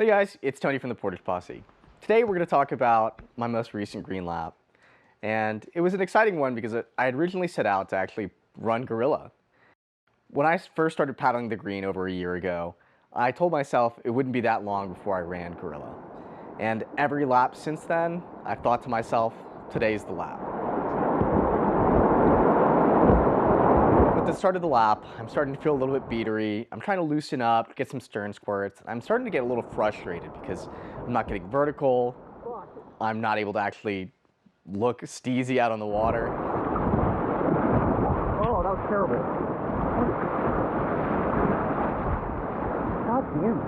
Hey guys, it's Tony from the Portage Posse. Today we're going to talk about my most recent green lap. And it was an exciting one because I had originally set out to actually run gorilla. When I first started paddling the green over a year ago, I told myself it wouldn't be that long before I ran gorilla. And every lap since then, I've thought to myself, today's the lap. At the start of the lap, I'm starting to feel a little bit beatery. I'm trying to loosen up, get some stern squirts. I'm starting to get a little frustrated because I'm not getting vertical. I'm not able to actually look steezy out on the water. Oh, that was terrible. God damn it.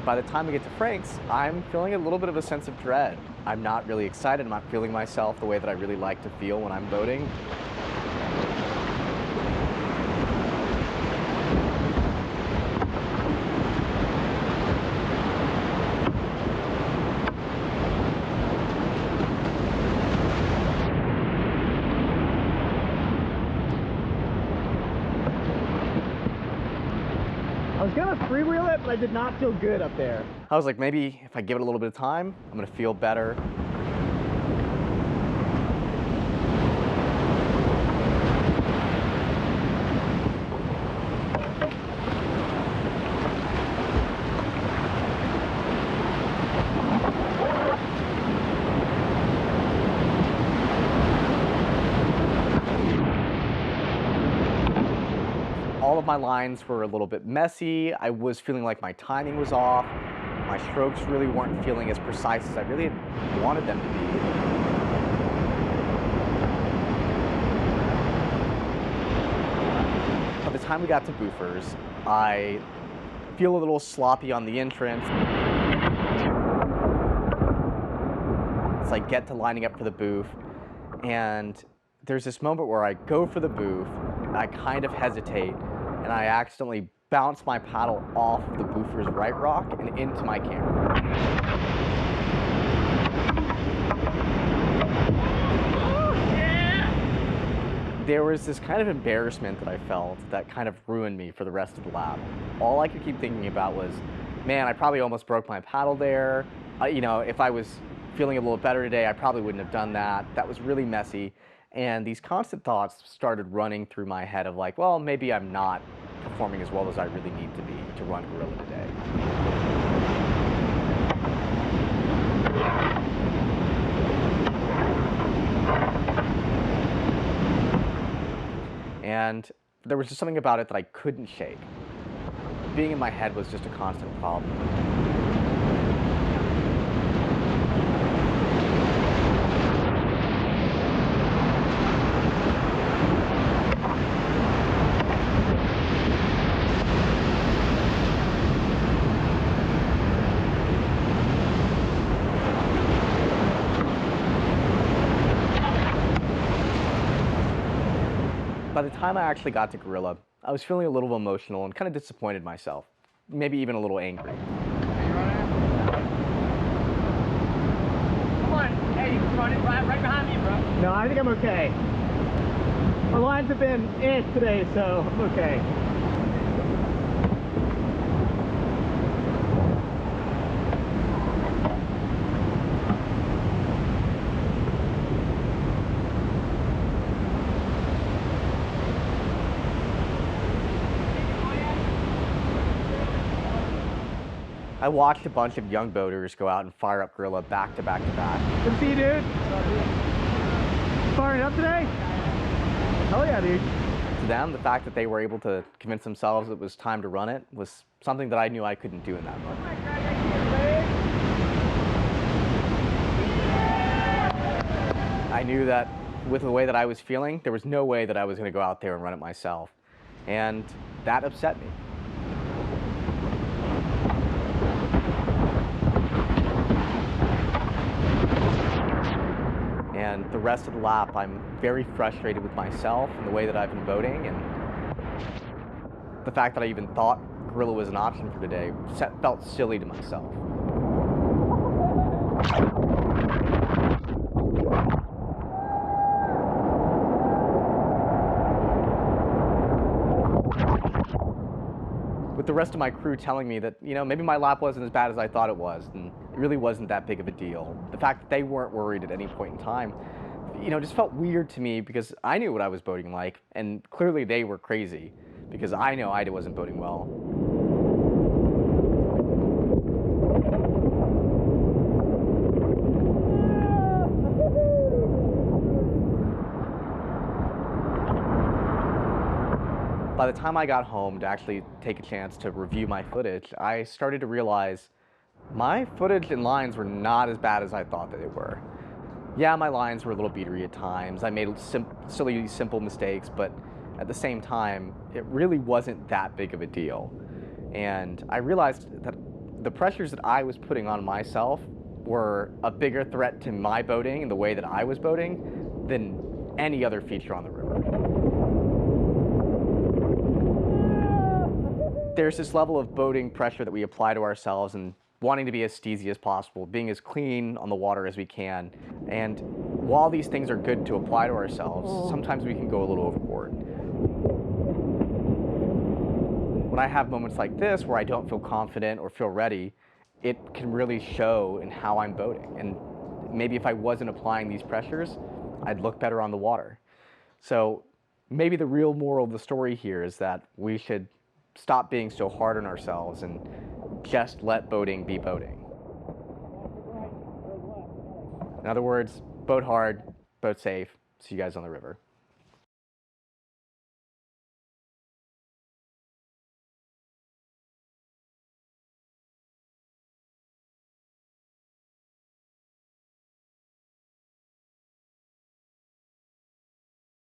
By the time we get to Frank's, I'm feeling a little bit of a sense of dread. I'm not really excited. I'm not feeling myself the way that I really like to feel when I'm boating. I was gonna freewheel it, but I did not feel good up there. I was like, maybe if I give it a little bit of time, I'm gonna feel better. All of my lines were a little bit messy. I was feeling like my timing was off. My strokes really weren't feeling as precise as I really wanted them to be. By the time we got to boofers, I feel a little sloppy on the entrance. As I get to lining up for the boof, and there's this moment where I go for the boof, I kind of hesitate, and I accidentally bounce my paddle off of the boofer's right rock and into my camera. Oh, yeah! There was this kind of embarrassment that I felt that kind of ruined me for the rest of the lap. All I could keep thinking about was, man, I probably almost broke my paddle there. You know, if I was feeling a little better today, I probably wouldn't have done that. That was really messy. And these constant thoughts started running through my head of like, well, maybe I'm not performing as well as I really need to be to run gorilla today. And there was just something about it that I couldn't shake. Being in my head was just a constant problem. By the time I actually got to gorilla, I was feeling a little emotional and kind of disappointed myself, maybe even a little angry. Come on, hey, you running right behind me, bro. No, I think I'm okay. My lines have been today, so I'm okay. I watched a bunch of young boaters go out and fire up gorilla back to back to back. Good to see you, dude. Firing up today? Hell yeah, dude. To them, the fact that they were able to convince themselves it was time to run it was something that I knew I couldn't do in that moment. I knew that with the way that I was feeling, there was no way that I was going to go out there and run it myself. And that upset me. And the rest of the lap, I'm very frustrated with myself and the way that I've been boating, and the fact that I even thought gorilla was an option for today felt silly to myself. With the rest of my crew telling me that, maybe my lap wasn't as bad as I thought it was, and it really wasn't that big of a deal. The fact that they weren't worried at any point in time, just felt weird to me, because I knew what I was boating like, and clearly they were crazy, because I know I wasn't boating well. By the time I got home to actually take a chance to review my footage, I started to realize my footage and lines were not as bad as I thought that they were. Yeah, my lines were a little beatery at times. I made silly, simple mistakes, but at the same time, it really wasn't that big of a deal. And I realized that the pressures that I was putting on myself were a bigger threat to my boating and the way that I was boating than any other feature on the river. There's this level of boating pressure that we apply to ourselves and wanting to be as steezy as possible, being as clean on the water as we can. And while these things are good to apply to ourselves, sometimes we can go a little overboard. When I have moments like this where I don't feel confident or feel ready, it can really show in how I'm boating. And maybe if I wasn't applying these pressures, I'd look better on the water. So maybe the real moral of the story here is that we should stop being so hard on ourselves and just let boating be boating. In other words, boat hard, boat safe. See you guys on the river.